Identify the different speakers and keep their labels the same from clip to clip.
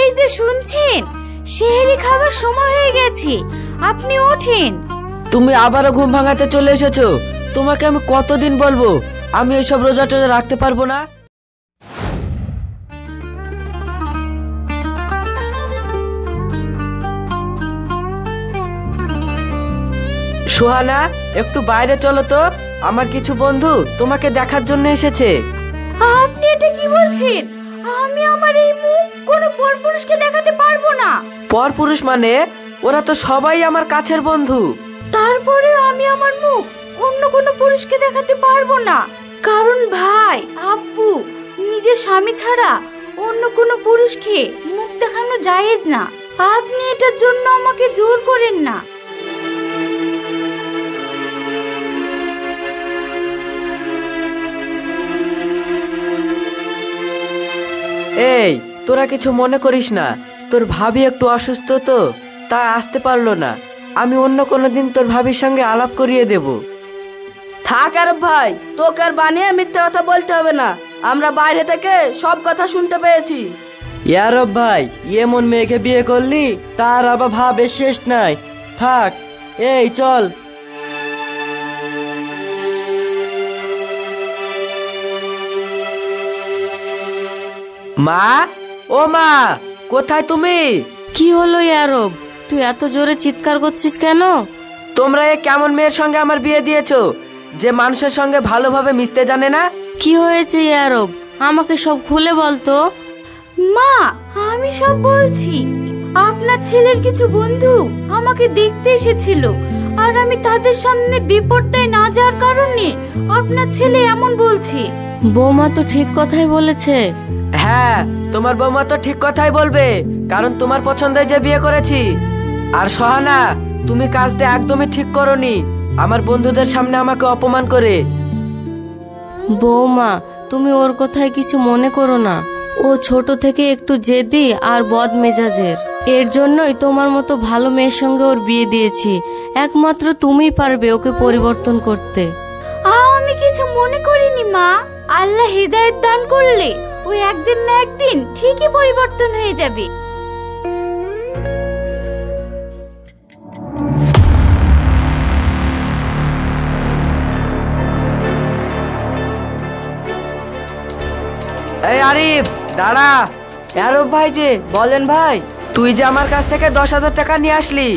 Speaker 1: এই যে শুনছেন, সেহরি খাবার সময় হয়ে গেছে, আপনি ওঠেন।
Speaker 2: তুমি আবারও ঘুম ভাঙাতে চলে এসেছো। তোমাকে আমি কতদিন বলবো আমি এইসব রোজা টোজা রাখতে পারবো না। সোহানা, একটু বাইরে চলো তো, আমার কিছু বন্ধু তোমাকে দেখার জন্য এসেছে।
Speaker 1: আপনি এটা কি বলছেন? আমি আমার এই মুখ কোনো পরপুরুষকে দেখাতে পারবো না।
Speaker 2: পরপুরুষ মানে? ওরা তো সবাই আমার কাছের বন্ধু।
Speaker 1: তারপরে আমি আমার মুখ অন্য কোনো পুরুষকে দেখাতে পারবো না, কারণ ভাই আব্বু নিজের স্বামী ছাড়া অন্য কোনো পুরুষকে মুখ দেখানো জায়েজ না। আপনি এটার জন্য আমাকে জোর করেন না।
Speaker 2: এই, তোরা কিছু মনে করিস না, তোর ভাবি একটু অসুস্থ তো, তা আসতে পারলো না। আমি অন্য কোনো দিন তোর ভাবির সঙ্গে আলাপ করিয়ে দেব।
Speaker 3: থাক আর ভাই, তোকে আর বানিয়ে মিথ্যে কথা বলতে হবে না, আমরা বাইরে থেকে সব কথা শুনতে পেয়েছি।
Speaker 4: ইয়ারব ভাই, এমন মেয়েকে বিয়ে করলি, তার আবার ভাবের শেষ নাই। থাক, এই চল।
Speaker 2: মা, ও মা, কোথায় তুমি?
Speaker 5: কি হলো ইয়ারব, তুই এত জোরে চিৎকার করছিস কেন?
Speaker 2: তোমরা এ কেমন মেয়ের সঙ্গে আমার বিয়ে দিয়েছো, যে মানুষের সঙ্গে ভালোভাবে মিশতে জানে না?
Speaker 5: কি হয়েছে ইয়ারব, আমাকে সব খুলে বলতো।
Speaker 1: মা, আমি সব বলছি। আপনার ছেলের কিছু বন্ধু আমাকে দেখতে এসেছিল, আর আমি তাদের সামনে বেপরদায় না যাওয়ার কারণে আপনার ছেলে এমন বলছে।
Speaker 5: বৌমা তো ঠিক কথাই বলেছে।
Speaker 2: হ্যাঁ, তোমার বৌমা তো ঠিক কথাই বলবে, কারণ তোমার পছন্দে যে বিয়ে করেছি। আর সোহানা, তুমি কাজটা একদমই ঠিক করোনি, আমার বন্ধুদের সামনে আমাকে অপমান করে।
Speaker 5: বৌমা, তুমি ওর কথায় কিছু মনে করো না। ও ছোট থেকে একটু জেদি আর বদ মেজাজের, এর জন্যই তোমার মতো ভালো মেয়ের সঙ্গে ওর বিয়ে দিয়েছি। একমাত্র তুমিই পারবে ওকে পরিবর্তন করতে।
Speaker 1: আমি কিছু মনে করিনি মা। আল্লাহ হেদায়েত দান করলে ও একদিন না একদিন ঠিকই পরিবর্তন হয়ে যাবে।
Speaker 2: এই আরিফ, দাঁড়া।
Speaker 3: আরব ভাই যে, বলেন ভাই।
Speaker 2: তুই যে আমার কাছ থেকে 10,000 টাকা নিয়ে আসলি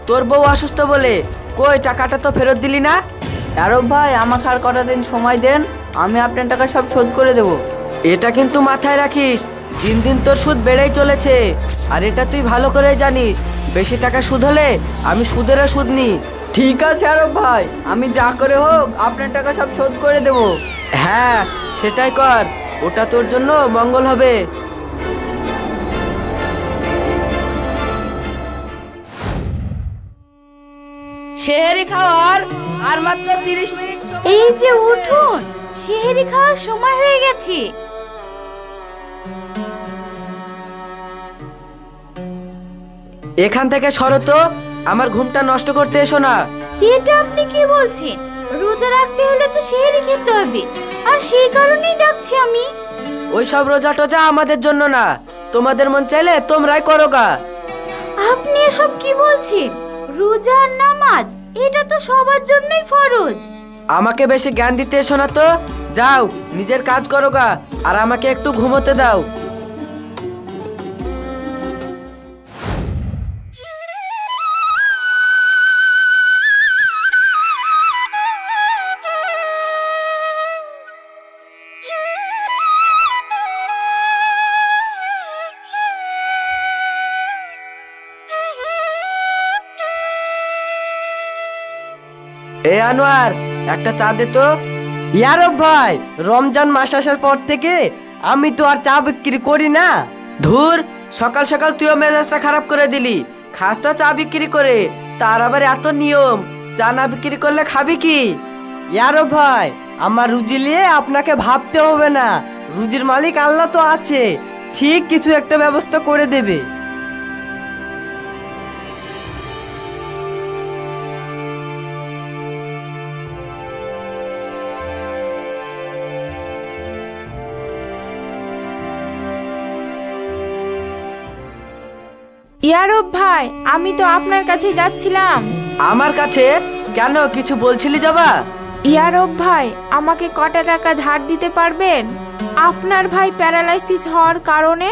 Speaker 2: তোর বউ অসুস্থ বলে, কই টাকাটা তো ফেরত দিলি না?
Speaker 3: আরব ভাই, আমাকে আর কটা দিন সময় দেন, আমি আপনার টাকা সব শোধ করে দেব।
Speaker 2: এটা কিন্তু মাথায় রাখিস, দিন দিন তোর সুদ বেড়েই চলেছে, আর এটা তুই ভালো করে জানিস। বেশি টাকা সুদ হলে আমি সুদেরও সুদ নিই।
Speaker 3: ঠিক আছে আরব ভাই, আমি যা করে হোক আপনার টাকা সব শোধ করে দেব।
Speaker 2: হ্যাঁ, সেটাই কর, ওটা তোর জন্য মঙ্গল হবে।
Speaker 3: সেহরি খাওয়ার আর মাত্র 30 মিনিট।
Speaker 1: এই যে উঠুন, সেহরি খাওয়ার সময় হয়ে গেছে।
Speaker 2: এখান থেকে সরো তো, আমার ঘুমটা নষ্ট করতে এসো না।
Speaker 1: এটা আপনি কি বলছেন? রোজা রাখতে হলে তো সেহরি খেতে হবে, আর সেই কারণেই ডাকছি আমি।
Speaker 2: ওই সব রোজা টোজা আমাদের জন্য না, তোমাদের মন চাইলে তোমরাই করো গা।
Speaker 1: আপনি এসব কি বলছেন? রোজা আর নামাজ এটা তো সবার জন্যই ফরজ।
Speaker 2: আমাকে বেশি জ্ঞান দিতে এসো না তো, যাও নিজের কাজ করো গা, আর আমাকে একটু ঘুমোতে দাও। এ আনোয়ার, একটা চা দে তো।
Speaker 4: ইয়ারব ভাই, রমজান মাস আসার পর থেকে আমি তো আর চা বিক্রি করি না।
Speaker 2: ধুর, সকাল সকাল তুইও মেজাজটা খারাপ করে দিলি। খাস তো চা বিক্রি করে, তার আবার এত নিয়ম, চা না বিক্রি করলে খাবি কি?
Speaker 4: ইয়ারব ভাই, আমার রুজি নিয়ে আপনাকে ভাবতে হবে না, রুজির মালিক আল্লাহ তো আছে, ঠিক কিছু একটা ব্যবস্থা করে দেবে।
Speaker 6: ইয়ারব ভাই, আমি তো আপনার কাছে যাচ্ছিলাম।
Speaker 2: আমার কাছে কেন, কিছু বলছিলি যাবা?
Speaker 6: ইয়ারব ভাই, আমাকে কটা টাকা ধার দিতে পারবেন? আপনার ভাই প্যারালাইসিস হওয়ার কারণে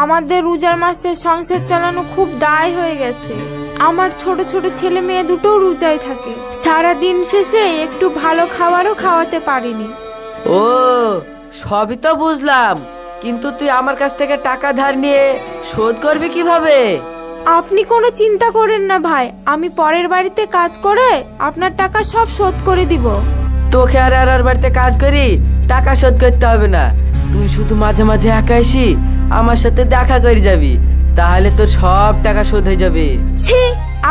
Speaker 6: আমাদের রোজার মাসে সংসার চালানো খুব দায় হয়ে গেছে। আমার ছোট ছোট ছেলে মেয়ে দুটো রোজায় থাকে, সারা দিন শেষে একটু ভালো খাবারও খাওয়াতে পারিনি।
Speaker 2: ও, সবই তো বুঝলাম, কিন্তু তুই আমার কাছ থেকে টাকা ধার নিয়ে শোধ করবি কিভাবে?
Speaker 6: আপনি কোনো চিন্তা করেন না ভাই, আমি পরের বাড়িতে কাজ করে আপনার টাকা সব শোধ করে দিব।
Speaker 2: তোকে আর বাড়িতে কাজ করি টাকা শোধ করতে হবে না। তুই শুধু মাঝে মাঝে একা এসি আমার সাথে দেখা করে যাবি, তাহলে তোর সব টাকা শোধ হয়ে যাবে।
Speaker 6: ছি,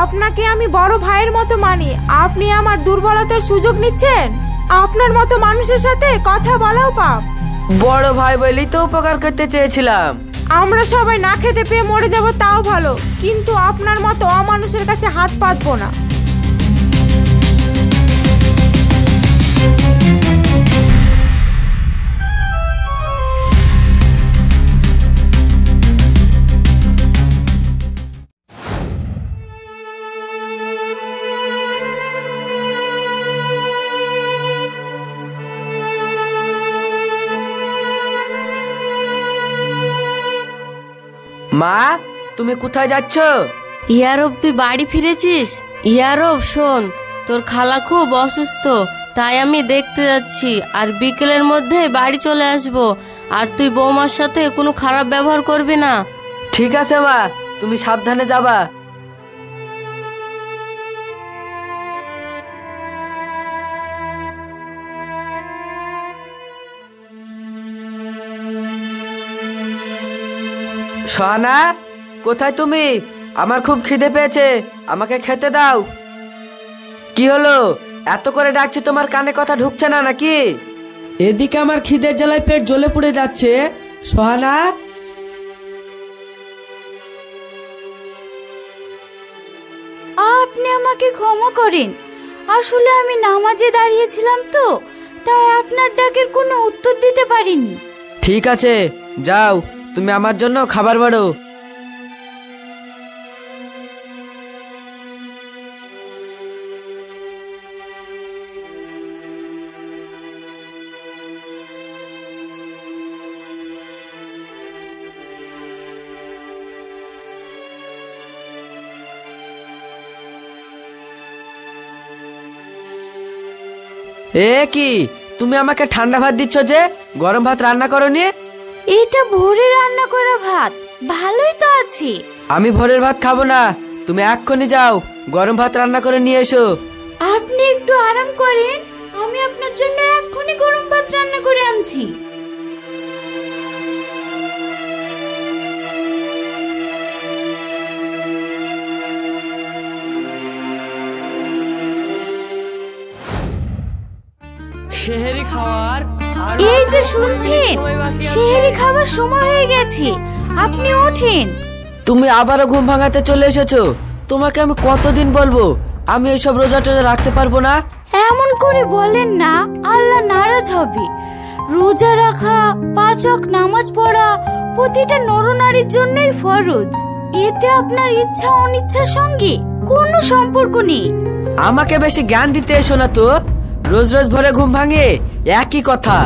Speaker 6: আপনাকে আমি বড় ভাইয়ের মতো মানি, আপনি আমার দুর্বলতার সুযোগ নিচ্ছেন। আপনার মতো মানুষের সাথে কথা বলাও পাপ।
Speaker 2: বড় ভাই বলেই তো উপকার করতে চেয়েছিলাম।
Speaker 6: আমরা সবাই না খেতে পেয়ে মরে যাব তাও ভালো, কিন্তু আপনার মতো অমানুষের কাছে হাত পাতবো না।
Speaker 2: মা, তুমি কোথায় যাচ্ছ?
Speaker 5: ইয়ারব, তুই বাড়ি ফিরেছিস? ইয়ারব শোন, তোর খালা খুব অসুস্থ, তাই আমি দেখতে যাচ্ছি, আর বিকেলের মধ্যে বাড়ি চলে আসব। আর তুই বৌমার সাথে কোনো খারাপ ব্যবহার করবি না।
Speaker 2: ঠিক আছে মা, তুমি সাবধানে যাবা। সোহানা, কোথায় তুমি? আমার খুব খিদে পেয়েছে, আমাকে খেতে দাও। কি হলো, এত করে ডাকছি, তোমার কানে কথা ঢুকছে না নাকি?
Speaker 7: এদিকে আমার খিদের জ্বালায় পেট জ্বলে পুড়ে যাচ্ছে। সোহানা,
Speaker 1: আপনি আমাকে ক্ষমা করেন, আসলে আমি নামাজে দাঁড়িয়েছিলাম তো, তাই আপনার ডাকের কোনো উত্তর দিতে পারিনি।
Speaker 2: ঠিক আছে, যাও, তুমি আমার জন্য খাবার বাড়ো। এ কি, তুমি আমাকে ঠান্ডা ভাত দিচ্ছ যে? গরম ভাত রান্না করোনি?
Speaker 1: এটা ভোরে রান্না করা ভাত, ভালোই তো আছে।
Speaker 2: আমি ভোরের ভাত খাবো না, তুমি এক্ষুনি যাও, গরম ভাত রান্না করে নিয়ে এসো।
Speaker 1: আপনি একটু আরাম করেন, আমি আপনার জন্য এক্ষুনি গরম ভাত রান্না করে আনছি।
Speaker 7: সেহেরি খাওয়ার
Speaker 1: এই যে শুনছেন, সেহরি খাবার সময় হয়ে গেছে, আপনি ওঠেন।
Speaker 2: তুমি আবারও ঘুম ভাঙাতে চলে এসেছো। তোমাকে আমি কতদিন বলবো আমি এইসব রোজা টোজা রাখতে পারবো না?
Speaker 1: এমন করে বলেন না, আল্লাহ নারাজ হবে। রোজা রাখা, 5 ওয়াক্ত নামাজ পড়া প্রতিটা নরনারীর জন্যই ফরজ। এতে আপনার ইচ্ছা অনিচ্ছার সঙ্গে কোনো সম্পর্ক নেই।
Speaker 2: আমাকে বেশি জ্ঞান দিতে এসো না তো, রোজ রোজ ভোরে ঘুম ভাঙে একই কথা।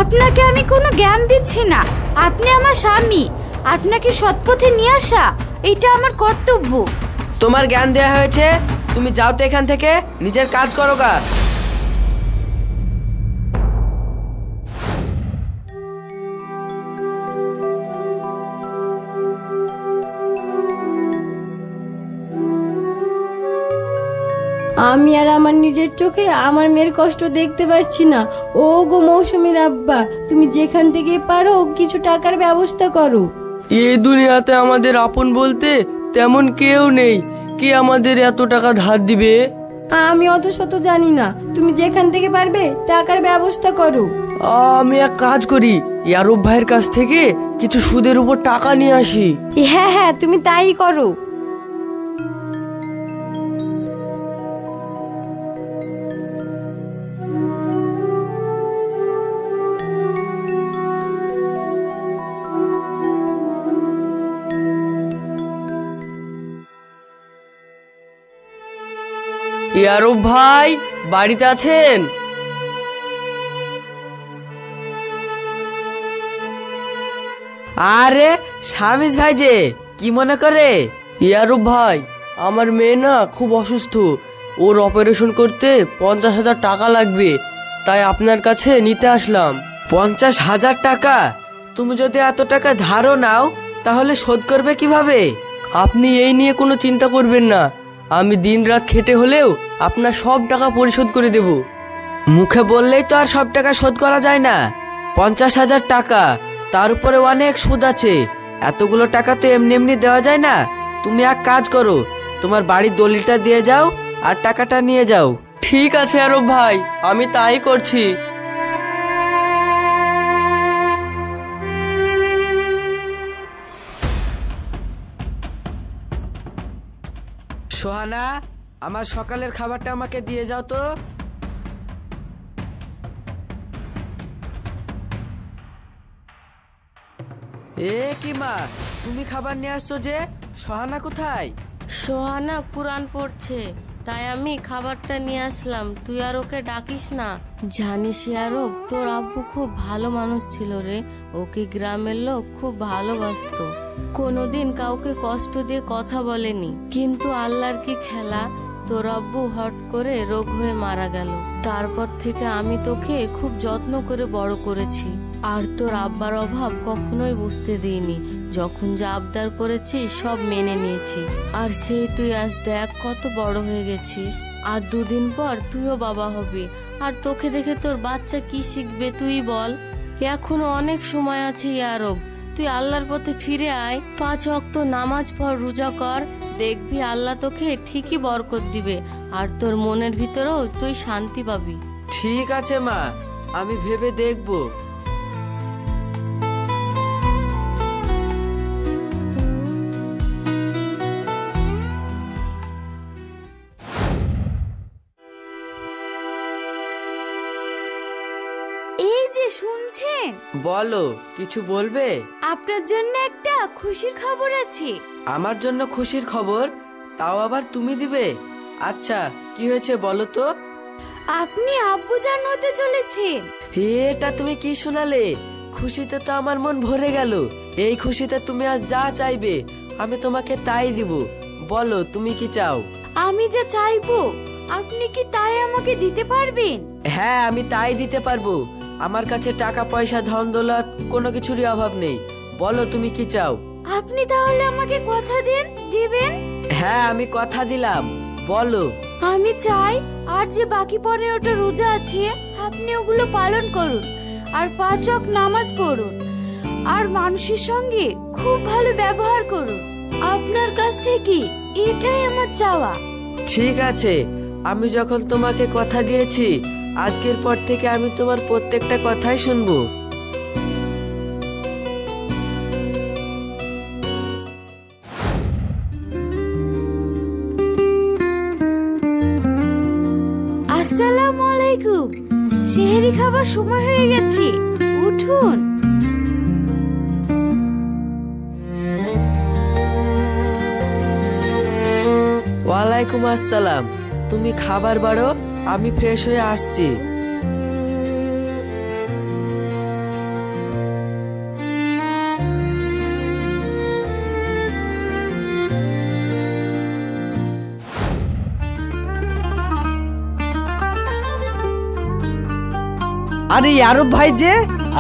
Speaker 1: আপনাকে আমি কোনো জ্ঞান দিচ্ছি না, আপনি আমার স্বামী, আপনাকে সৎপথে নিয়ে আসা এটা আমার কর্তব্য।
Speaker 2: তোমার জ্ঞান দেয়া হয়েছে, তুমি যাও তো এখান থেকে, নিজের কাজ করো গা।
Speaker 8: আমি আর আমার নিজের চোখে আমার মেয়ের কষ্ট দেখতে পাচ্ছি না। ও গো মৌসুমীর আব্বা, তুমি যেখান থেকে পারো কিছু টাকার ব্যবস্থা করো।
Speaker 4: এই দুনিয়াতে আমাদের আপন বলতে তেমন কেউ নেই, কে আমাদের এত টাকা ধার দিবে?
Speaker 8: আমি অত শত জানি না, তুমি যেখান থেকে পারবে টাকার ব্যবস্থা করো।
Speaker 4: আমি এক কাজ করি, ইয়ারব ভাইয়ের কাছ থেকে কিছু সুদের উপর টাকা নিয়ে আসি।
Speaker 8: হ্যাঁ হ্যাঁ, তুমি তাই করো।
Speaker 4: ইয়ারব ভাই বাড়িতে আছেন?
Speaker 2: আরে শামিজ ভাই যে, কি মনে করে?
Speaker 4: ইয়ারব ভাই, আমার মেয়ে না খুব অসুস্থ, ওর অপারেশন করতে 50,000 টাকা লাগবে, তাই আপনার কাছে নিতে আসলাম।
Speaker 2: 50,000 টাকা? তুমি যদি এত টাকা ধারও নাও তাহলে শোধ করবে কিভাবে?
Speaker 4: আপনি এই নিয়ে কোনো চিন্তা করবেন না, আমি দিনরাত খেটে হলেও আপনার সব টাকা পরিশোধ করে দেব।
Speaker 2: মুখে বললেই তো আর সব টাকা শোধ করা যায় না। 50,000 টাকা, তার উপরে অনেক সুদ আছে, এতগুলো টাকা তো এমনি এমনি দেওয়া যায় না। তুমি এক কাজ করো, তোমার বাড়ির দলিলটা দিয়ে যাও আর টাকাটা নিয়ে যাও।
Speaker 4: ঠিক আছে ইয়ারব ভাই, আমি তাই করছি।
Speaker 2: সোহানা, আমার সকালের খাবারটা আমাকে দিয়ে যাও তো। এ কি মা, তুমি খাবার নিয়ে আসছো যে? সোহানা কোথায়?
Speaker 5: সোহানা কুরআন পড়ছে, তাই আমি খাবারটা নিয়ে আসলাম। তুই আর ওকে ডাকিস না। জানিস ইয়ারব, তোর আব্বু খুব ভালো মানুষ ছিল রে। ওকে গ্রামের লোক খুব ভালোবাসতো, কোনোদিন কাউকে কষ্ট দিয়ে কথা বলেনি। কিন্তু আল্লাহর কি খেলা, তোর আব্বু হট করে রোগ হয়ে মারা গেল। তারপর থেকে আমি তোকে খুব যত্ন করে বড় করেছি, আর তোর আব্বার অভাব কখনোই বুঝতে দিইনি। যখন যা আবদার করেছিস সব মেনে নিয়েছি, আর সেই তুই আজ দেখ কত বড় হয়ে গেছিস। আর দুদিন পর তুইও বাবা হবি, আর তোকে দেখে তোর বাচ্চা কি শিখবে তুই বল। এখনো অনেক সময় আছে ইয়ারব, তুই আল্লাহর পথে ফিরে আয়, 5 ওয়াক্ত নামাজ পড়, রোজা কর, দেখবি আল্লাহ তোকে ঠিকই বরকত দিবে, আর তোর মনের ভিতরেও তুই শান্তি পাবি।
Speaker 2: ঠিক আছে মা, আমি ভেবে দেখবো।
Speaker 1: এই যে শুনছেন,
Speaker 2: বলো, কিছু বলবে?
Speaker 1: আপনার জন্য একটা খুশির খবর আছে।
Speaker 2: আমার জন্য খুশির খবর? তাও আবার তুমি দিবে? আচ্ছা, কি হয়েছে বলো তো।
Speaker 1: আপনি আব্বুজান হতে চলেছেন।
Speaker 2: এটা তুমি কি শোনালে? খুশিতে তো আমার মন ভরে গেল। এই খুশিতে তুমি আজ যা চাইবে আমি তোমাকে তাই দিব। বলো তুমি কি চাও?
Speaker 1: আমি যা চাইবো আপনি কি তাই আমাকে দিতে পারবেন?
Speaker 2: হ্যাঁ, আমি তাই দিতে পারবো। আমার কাছে টাকা পয়সা ধন দৌলত কোনো কিছুরই অভাব নেই। বলো তুমি কি চাও?
Speaker 1: আপনি তাহলে আমাকে কথা দিন, দিবেন?
Speaker 2: হ্যাঁ, আমি কথা দিলাম। বলো।
Speaker 1: আমি চাই আর যে বাকি 15টা রোজা আছে আপনি ওগুলো পালন করুন, আর 5 ওয়াক্ত নামাজ পড়ুন, আর মানুষের সঙ্গে খুব ভালো ব্যবহার করুন। আপনার কাছ থেকে এটাই আমার চাওয়া।
Speaker 2: ঠিক আছে, আমি যখন তোমাকে কথা দিয়েছি, আজকের পর থেকে আমি তোমার প্রত্যেকটা কথাই শুনবো।
Speaker 1: আসসালামু আলাইকুম। সেহরি খাবার সময় হয়ে গেছে, উঠুন।
Speaker 2: ওয়ালাইকুম আসসালাম। তুমি খাবার বাড়ো, আমি ফ্রেশ হয়ে আসছি।
Speaker 4: আরে ইয়ারব ভাই যে,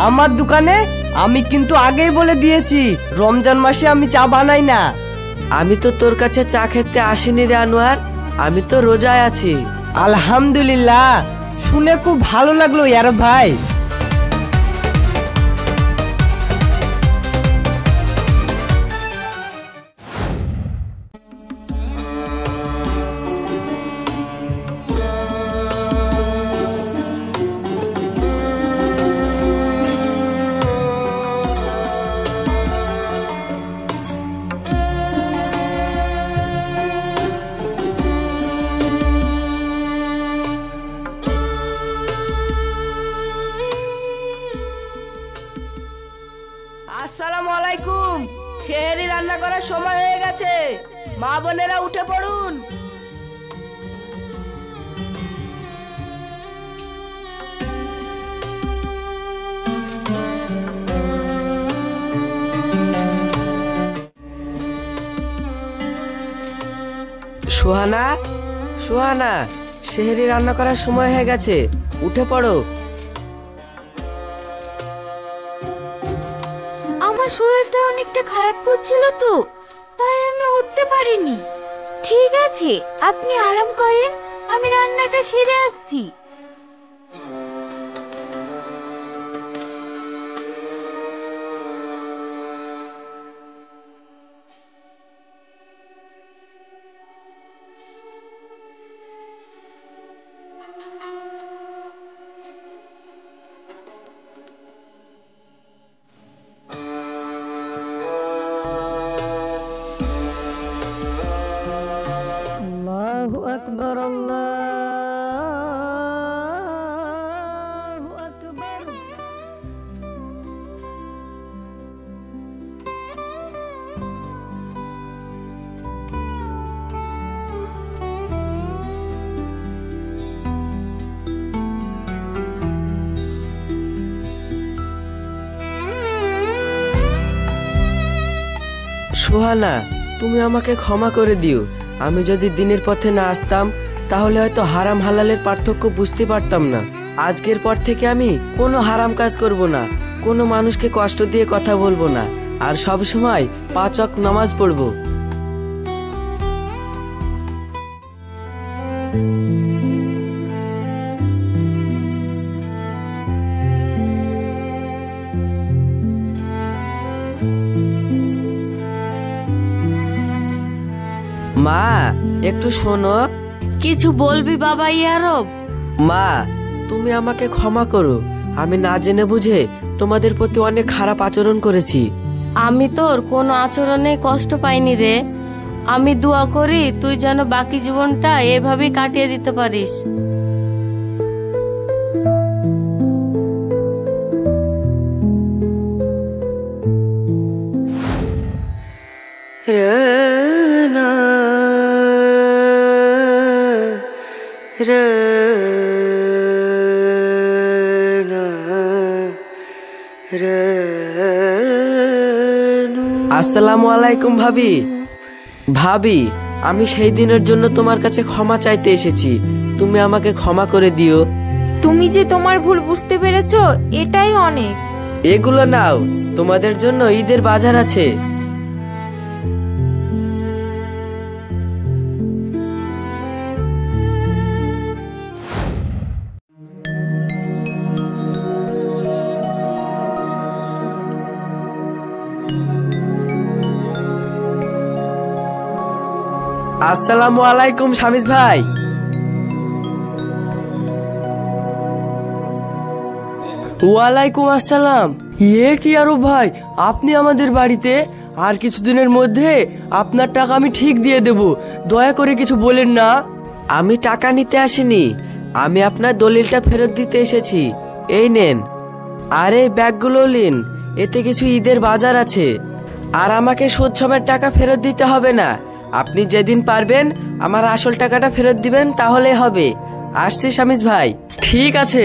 Speaker 4: আমার দোকানে আমি কিন্তু আগেই বলে দিয়েছি রমজান মাসে আমি চা বানাই না।
Speaker 2: আমি তো তোর কাছে চা খেতে আসিনি রে আনোয়ার, আমি তো রোজায় আছি।
Speaker 4: আলহামদুলিল্লাহ, শুনে খুব ভালো লাগলো ইয়ারব ভাই।
Speaker 3: আসসালামু আলাইকুম। সেহরি রান্না করার সময় হয়ে গেছে, মা বোনেরা উঠে পড়ুন।
Speaker 2: সোহানা, সোহানা, সেহরি রান্না করার সময় হয়ে গেছে, উঠে পড়ো।
Speaker 1: আমার শরীরটা অনেকটা খারাপ করছিল তো, তাই আমি উঠতে পারিনি। ঠিক আছে, আপনি আরাম করেন, আমি রান্নাটা সেরে আসছি।
Speaker 4: আল্লাহু আকবার, আল্লাহু আকবার।
Speaker 2: সোহানা, তুমি আমাকে ক্ষমা করে দিও। আমি যদি দিনের পথে না আসতাম তাহলে হয়তো হারাম হালালের পার্থক্য বুঝতে পারতাম না। আজকের পর থেকে আমি কোনো হারাম কাজ করব না, কোনো মানুষকে কষ্ট দিয়ে কথা বলবো না, আর সব সময় 5 ওয়াক্ত নামাজ পড়বো। মা, একটু শোনো।
Speaker 5: কিছু বলবি বাবা ইয়ারব?
Speaker 2: মা, তুমি আমাকে ক্ষমা করো, আমি না জেনে বুঝে তোমাদের প্রতি অনেক খারাপ আচরণ করেছি।
Speaker 5: আমি তোর কোনো আচরণে কষ্ট পাইনি রে। আমি দোয়া করি তুই যেন বাকি জীবনটা এভাবেই কাটিয়ে দিতে পারিস।
Speaker 2: আসসালামু আলাইকুম ভাবি। ভাবি, আমি সেই দিনের জন্য তোমার কাছে ক্ষমা চাইতে এসেছি, তুমি আমাকে ক্ষমা করে দিও।
Speaker 6: তুমি যে তোমার ভুল বুঝতে পেরেছো, এটাই অনেক।
Speaker 2: এগুলো নাও, তোমাদের জন্য ঈদের বাজার আছে। আসসালামু আলাইকুম শামিস ভাই।
Speaker 4: ওয়ালাইকুম আসসালাম। কি আরো ভাই, আপনি আমাদের বাড়িতে? আর কিছুদিনের মধ্যে আপনার টাকা আমি ঠিক দিয়ে দেব, দয়া করে কিছু বলেন না।
Speaker 2: আমি টাকা নিতে আসিনি, আমি আপনার দলিলটা ফেরত দিতে এসেছি। এই নেন, আর এই ব্যাগগুলো নিন, এতে কিছু ঈদের বাজার আছে। আর আমাকে সুদ সমেত টাকা ফেরত দিতে হবে না, আপনি যেদিন পারবেন আমার আসল টাকাটা ফেরত দিবেন, তাহলে হবে। আসছি শামিস ভাই।
Speaker 4: ঠিক আছে।